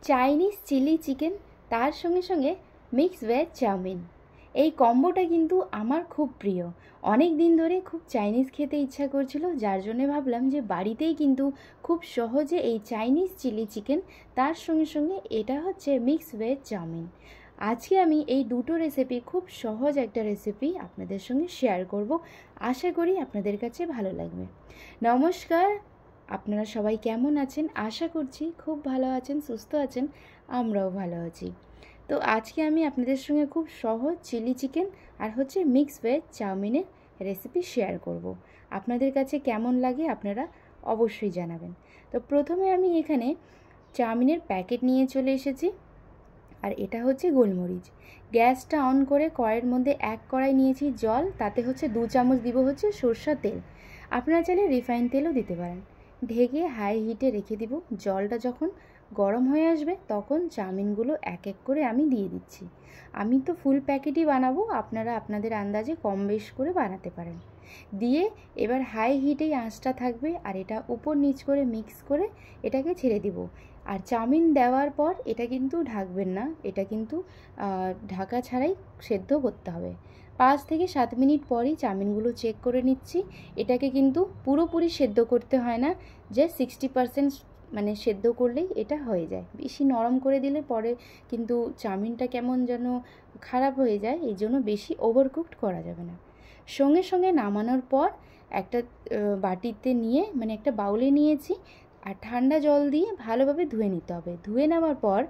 Chinese chilli chicken তার সঙ্গে সঙ্গে মিক্স ভেজ চাউমিন, এই কম্বোটা কিন্তু আমার খুব প্রিয়। অনেক দিন ধরে খুব চাইনিজ খেতে ইচ্ছা করছিল, যার জন্য ভাবলাম যে বাড়িতেই কিন্তু খুব সহজে এই চাইনিজ চিলি চিকেন, তার সঙ্গে সঙ্গে এটা হচ্ছে মিক্স ভেজ চাউমিন। আজকে আমি এই দুটো রেসিপি, খুব সহজ একটা রেসিপি আপনাদের সঙ্গে শেয়ার করব। আশা করি আপনাদের কাছে ভালো লাগবে। নমস্কার, আপনারা সবাই কেমন আছেন? আশা করছি খুব ভালো আছেন, সুস্থ আছেন। আমরাও ভালো আছি। তো আজকে আমি আপনাদের সঙ্গে খুব সহজ চিলি চিকেন আর হচ্ছে মিক্স ভেজ চাউমিনের রেসিপি শেয়ার করব। আপনাদের কাছে কেমন লাগে আপনারা অবশ্যই জানাবেন। তো প্রথমে আমি এখানে চাউমিনের প্যাকেট নিয়ে চলে এসেছি, আর এটা হচ্ছে গোলমরিচ। গ্যাসটা অন করে কড়াইয়ের মধ্যে এক কড়াই নিয়েছি জল, তাতে হচ্ছে 2 চামচ দিব হচ্ছে সরষের তেল। আপনারা চাইলে রিফাইন তেলও দিতে পারেন। ঢেকে হাই হিটে রেখে দিব। জলটা যখন গরম হয়ে আসবে তখন চাউমিনগুলো এক এক করে আমি দিয়ে দিচ্ছি। আমি তো ফুল প্যাকেটই বানাবো, আপনারা আপনাদের আন্দাজে কম বেশ করে বানাতে পারেন। দিয়ে এবার হাই হিটেই আঁচটা থাকবে, আর এটা উপর নিচ করে মিক্স করে এটাকে ছেড়ে দিব। আর চাউমিন দেওয়ার পর এটা কিন্তু ঢাকবেন না, এটা কিন্তু ঢাকা ছাড়াই সেদ্ধ করতে হবে। 5 থেকে 7 মিনিট পরই চাউমিনগুলো চেক করে নিচ্ছি। এটাকে কিন্তু পুরোপুরি সেদ্ধ করতে হয় না, যে 60% মানে সেদ্ধ করলেই এটা হয়ে যায়। বেশি নরম করে দিলে পরে কিন্তু চাউমিনটা কেমন যেন খারাপ হয়ে যায়, এই জন্য বেশি ওভারকুকড করা যাবে না। সঙ্গে সঙ্গে নামানোর পর একটা বাটিতে নিয়ে, মানে একটা বাউলে নিয়েছি, আর ঠান্ডা জল দিয়ে ভালোভাবে ধুয়ে নিতে হবে। ধুয়ে নেওয়ার পর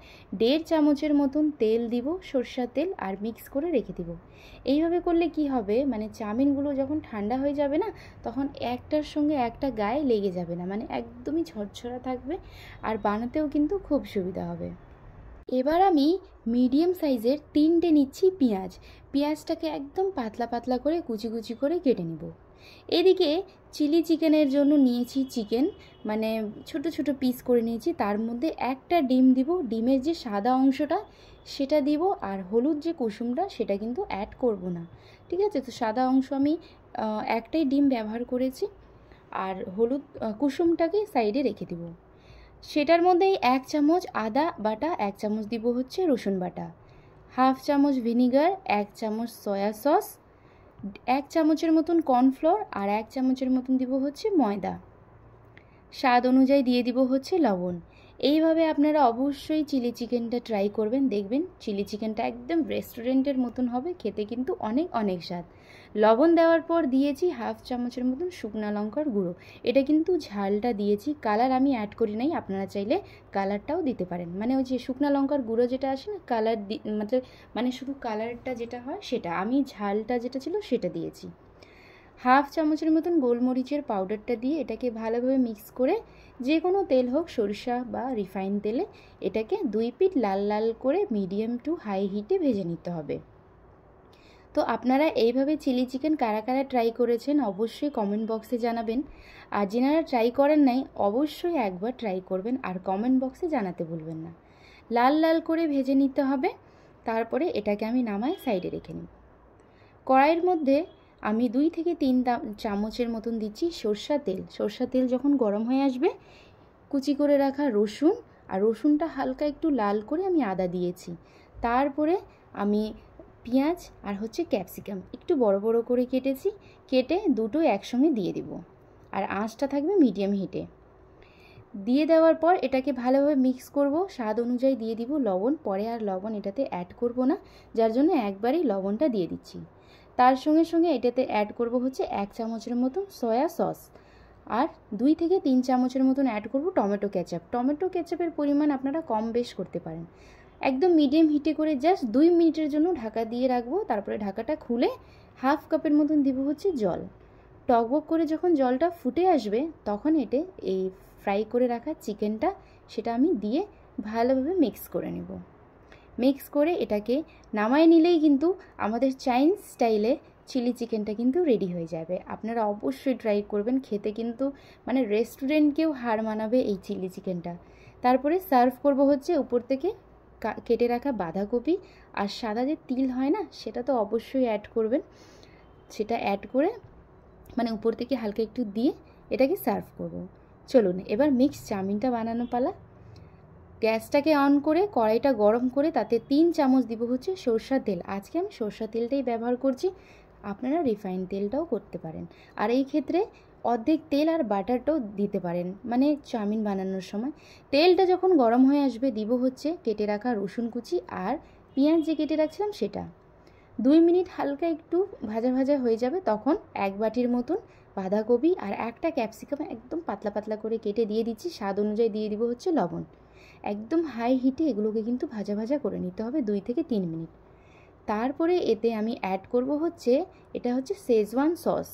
1.5 চামচের মতন তেল দিব, সরষের তেল, আর মিক্স করে রেখে দিব। এইভাবে করলে কি হবে, মানে চাউমিনগুলো যখন ঠান্ডা হয়ে যাবে না, তখন একটার সঙ্গে একটা গায়ে লেগে যাবে না, মানে একদমই ঝরঝরা থাকবে, আর বানাতেও কিন্তু খুব সুবিধা হবে। এবার আমি মিডিয়াম সাইজের 3টে নিচ্ছি পেঁয়াজ। পেঁয়াজটাকে একদম পাতলা পাতলা করে কুচি কুচি করে কেটে নেব। এদিকে চিলি চিকেনের জন্য নিয়েছি চিকেন, মানে ছোট ছোট পিস করে নিয়েছি। তার মধ্যে একটা ডিম দিব, ডিমের যে সাদা অংশটা সেটা দিব, আর হলুদ যে কুসুমটা সেটা কিন্তু অ্যাড করব না, ঠিক আছে? তো সাদা অংশ আমি একটাই ডিম ব্যবহার করেছি, আর হলুদ কুসুমটাকে সাইডে রেখে দিব। সেটার মধ্যেই 1 চামচ আদা বাটা, 1 চামচ দিব হচ্ছে রসুন বাটা, হাফ চামচ ভিনিগার, 1 চামচ সয়া সস, 1 চামচের মতন কর্নফ্লোর, আর 1 চামচের মতন দিব হচ্ছে ময়দা। স্বাদ অনুযায়ী দিয়ে দিব হচ্ছে লবণ। এইভাবে আপনারা অবশ্যই চিলি চিকেনটা ট্রাই করবেন, দেখবেন চিলি চিকেনটা একদম রেস্টুরেন্টের মতন হবে, খেতে কিন্তু অনেক অনেক স্বাদ। লবণ দেওয়ার পর দিয়েছি হাফ চামচের মতন শুকনো লঙ্কার গুঁড়ো। এটা কিন্তু ঝালটা দিয়েছি, কালার আমি অ্যাড করি নাই, আপনারা চাইলে কালারটাও দিতে পারেন। মানে ওই যে শুকনো লঙ্কার গুঁড়ো যেটা আসে না, কালার মানে শুধু কালারটা যেটা হয় সেটা, আমি ঝালটা যেটা ছিল সেটা দিয়েছি। হাফ চামচের মতন গোলমরিচের পাউডারটা দিয়ে এটাকে ভালোভাবে মিক্স করে, যে কোনো তেল হোক, সরিষা বা রিফাইন তেলে, এটাকে 2 পিঠ লাল লাল করে মিডিয়াম টু হাই হিটে ভেজে নিতে হবে। তো আপনারা এইভাবে চিলি চিকেন কারা কারা ট্রাই করেছেন অবশ্যই কমেন্ট বক্সে জানাবেন, আর যেনারা ট্রাই করেন নাই অবশ্যই একবার ট্রাই করবেন, আর কমেন্ট বক্সে জানাতে ভুলবেন না। লাল লাল করে ভেজে নিতে হবে। তারপরে এটাকে আমি নামায় সাইডে রেখে নিই। কড়াইয়ের মধ্যে আমি 2 থেকে 3 চামচের মতন দিচ্ছি সরষের তেল। সরষের তেল যখন গরম হয়ে আসবে, কুচি করে রাখা রসুন, আর রসুনটা হালকা একটু লাল করে আমি আদা দিয়েছি। তারপরে আমি পেঁয়াজ আর হচ্ছে ক্যাপসিকাম একটু বড় বড় করে কেটেছি, কেটে দুটো একসঙ্গে দিয়ে দিব, আর আঁচটা থাকবে মিডিয়াম হিটে। দিয়ে দেওয়ার পর এটাকে ভালোভাবে মিক্স করব। স্বাদ অনুযায়ী দিয়ে দিব লবণ, পরে আর লবণ এটাতে অ্যাড করব না, যার জন্য একবারেই লবণটা দিয়ে দিচ্ছি। তার সঙ্গে সঙ্গে এটাতে অ্যাড করব হচ্ছে 1 চামচের মতন সয়া সস, আর 2 থেকে 3 চামচের মতন অ্যাড করব টমেটো কেচাপ। টমেটো কেচাপের পরিমাণ আপনারা কম বেশ করতে পারেন। একদম মিডিয়াম হিটে করে জাস্ট 2 মিনিটের জন্য ঢাকা দিয়ে রাখবো। তারপরে ঢাকাটা খুলে হাফ কাপের মতন দিব হচ্ছে জল। টকবক করে যখন জলটা ফুটে আসবে, তখন এই ফ্রাই করে রাখা চিকেনটা সেটা আমি দিয়ে ভালোভাবে মিক্স করে নেব। মিক্স করে এটাকে নামায় নিলেই কিন্তু আমাদের চাইনিজ স্টাইলে চিলি চিকেনটা কিন্তু রেডি হয়ে যাবে। আপনারা অবশ্যই ট্রাই করবেন, খেতে কিন্তু মানে রেস্টুরেন্টকেও হার মানাবে এই চিলি চিকেনটা। তারপরে সার্ভ করব হচ্ছে উপর থেকে কেটে রাখা বাঁধাকপি, আর সাদা যে তিল হয় না, সেটা তো অবশ্যই অ্যাড করবেন। সেটা অ্যাড করে মানে উপর থেকে হালকা একটু দিয়ে এটাকে সার্ভ করব। চলুন এবার মিক্স চাউমিনটা বানানো পালা। গ্যাসটাকে অন করে কড়াইটা গরম করে তাতে 3 চামচ দিব হচ্ছে সরষের তেল। আজকে আমি সরষের তেলটাই ব্যবহার করছি, আপনারা রিফাইন তেলটাও করতে পারেন। আর এই ক্ষেত্রে অর্ধেক তেল আর বাটারটাও দিতে পারেন, মানে চাউমিন বানানোর সময়। তেলটা যখন গরম হয়ে আসবে দিব হচ্ছে কেটে রাখা রসুন কুচি আর পেঁয়াজ যে কেটে রাখছিলাম সেটা। 2 মিনিট হালকা একটু ভাজা ভাজা হয়ে যাবে, তখন 1 বাটির মতন বাঁধাকপি আর একটা ক্যাপসিকাম একদম পাতলা পাতলা করে কেটে দিয়ে দিচ্ছি। স্বাদ অনুযায়ী দিয়ে দিব হচ্ছে লবণ। একদম হাই হিটে এগুলোকে কিন্তু ভাজা ভাজা করে নিতে হবে 2 থেকে 3 মিনিট। তারপরে এতে আমি অ্যাড করব হচ্ছে, এটা হচ্ছে শেজওয়ান সস।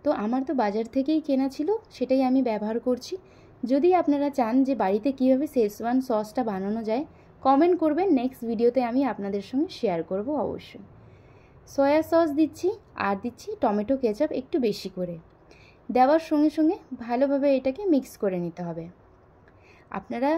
তো আমার তো বাজার থেকেই কেনা ছিল, সেটাই আমি ব্যবহার করছি। যদি আপনারা চান যে বাড়িতে কীভাবে শেজওয়ান সসটা বানানো যায়, কমেন্ট করবেন, নেক্সট ভিডিওতে আমি আপনাদের সঙ্গে শেয়ার করব অবশ্যই। সয়া সস দিচ্ছি আর দিচ্ছি টমেটো কেচাপ একটু বেশি করে। দেওয়ার সঙ্গে সঙ্গে ভালোভাবে এটাকে মিক্স করে নিতে হবে। আপনারা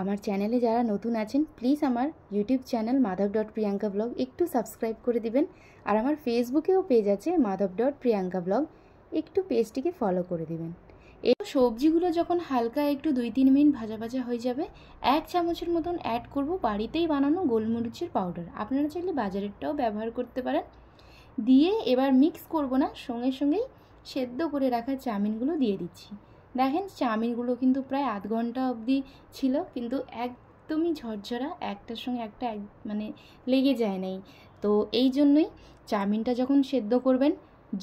আমার চ্যানেলে যারা নতুন আছেন প্লিজ আমার ইউটিউব চ্যানেল madhav.priyanka vlog একটু সাবস্ক্রাইব করে দিবেন। আর আমার ফেসবুকেও পেজ আছে madhav.priyanka vlog, একটু পেজটিকে ফলো করে দিবেন। এই সবজিগুলো যখন হালকা একটু 2-3 মিনিট ভাজা ভাজা হয়ে যাবে, 1 চামচের মতন অ্যাড করব বাড়িতেই বানানো গোলমরিচের পাউডার। আপনারা চাইলে বাজারেরটাও ব্যবহার করতে পারেন। দিয়ে এবার মিক্স করব না, সঙ্গে সঙ্গেই সেদ্ধ করে রাখা চাউমিনগুলো দিয়ে দিচ্ছি। দেখেন চাউমিনগুলো কিন্তু প্রায় আধ ঘন্টা অবধি ছিল, কিন্তু একদমই ঝরঝরা, একটার সঙ্গে একটা মানে লেগে যায় নাই। তো এই জন্যই চাউমিনটা যখন সেদ্ধ করবেন,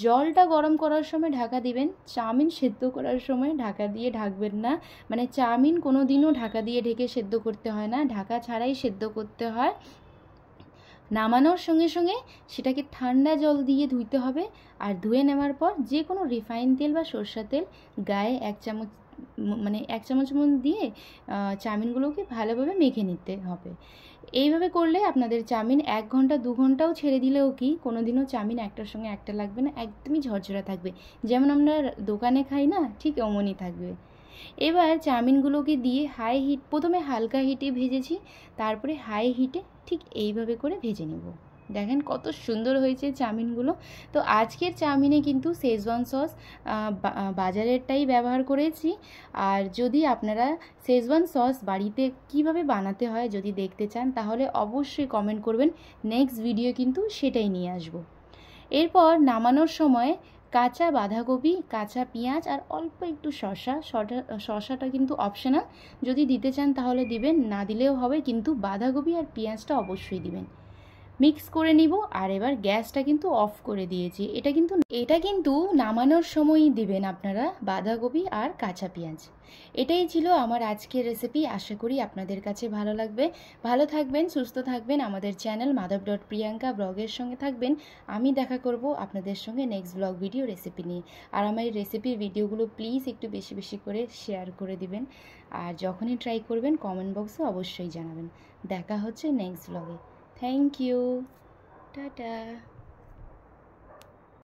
জলটা গরম করার সময় ঢাকা দিবেন, চাউমিন সেদ্ধ করার সময় ঢাকা দিয়ে ঢাকবেন না। মানে চাউমিন কোনো দিনও ঢাকা দিয়ে ঢেকে সেদ্ধ করতে হয় না, ঢাকা ছাড়াই সেদ্ধ করতে হয়। নামানোর সঙ্গে সঙ্গে সেটাকে ঠান্ডা জল দিয়ে ধুইতে হবে। আর ধুয়ে নেওয়ার পর যে কোনো রিফাইন তেল বা সরষের তেল গায়ে 1 চামচ, মানে 1 চামচ মতো দিয়ে চাউমিনগুলোকে ভালোভাবে মেখে নিতে হবে। এইভাবে করলে আপনাদের চাউমিন 1 ঘন্টা 2 ঘন্টাও ছেড়ে দিলেও কি কোনো দিনও চাউমিন একটার সঙ্গে একটা লাগবে না, একদমই ঝরঝরা থাকবে। যেমন আমরা দোকানে খাই না, ঠিক অমনই থাকবে। এবার চাউমিনগুলোকে দিয়ে হাই হিট, প্রথমে হালকা হিটে ভেজেছি, তারপরে হাই হিটে ঠিক এইভাবে করে ভেজে নেব। দেখেন কত সুন্দর হয়েছে চাউমিনগুলো। তো আজকের চাউমিনে কিন্তু শেজওয়ান সস বাজারেরটাই ব্যবহার করেছি। আর যদি আপনারা শেজওয়ান সস বাড়িতে কিভাবে বানাতে হয় যদি দেখতে চান, তাহলে অবশ্যই কমেন্ট করবেন, নেক্সট ভিডিও কিন্তু সেটাই নিয়ে আসব। এরপর নামানোর সময় কাঁচা বাঁধাকপি, কাঁচা পেঁয়াজ আর অল্প একটু শসাটা কিন্তু অপশনাল, যদি দিতে চান তাহলে দিবেন, না দিলেও হবে, কিন্তু বাঁধাকপি আর পেঁয়াজটা অবশ্যই দিবেন। মিক্স করে নিব। আর এবার গ্যাসটা কিন্তু অফ করে দিয়েছি। এটা কিন্তু নামানোর সময়ই দিবেন আপনারা বাঁধাকপি আর কাঁচা পেঁয়াজ। এটাই ছিল আমার আজকের রেসিপি। আশা করি আপনাদের কাছে ভালো লাগবে। ভালো থাকবেন, সুস্থ থাকবেন, আমাদের চ্যানেল madhav.priyanka ব্লগের সঙ্গে থাকবেন। আমি দেখা করব আপনাদের সঙ্গে নেক্সট ব্লগ ভিডিও রেসিপি নিয়ে। আর আমার এই রেসিপির ভিডিওগুলো প্লিজ একটু বেশি বেশি করে শেয়ার করে দিবেন। আর যখনই ট্রাই করবেন কমেন্ট বক্সে অবশ্যই জানাবেন। দেখা হচ্ছে নেক্সট ব্লগে। Thank you. Ta-ta.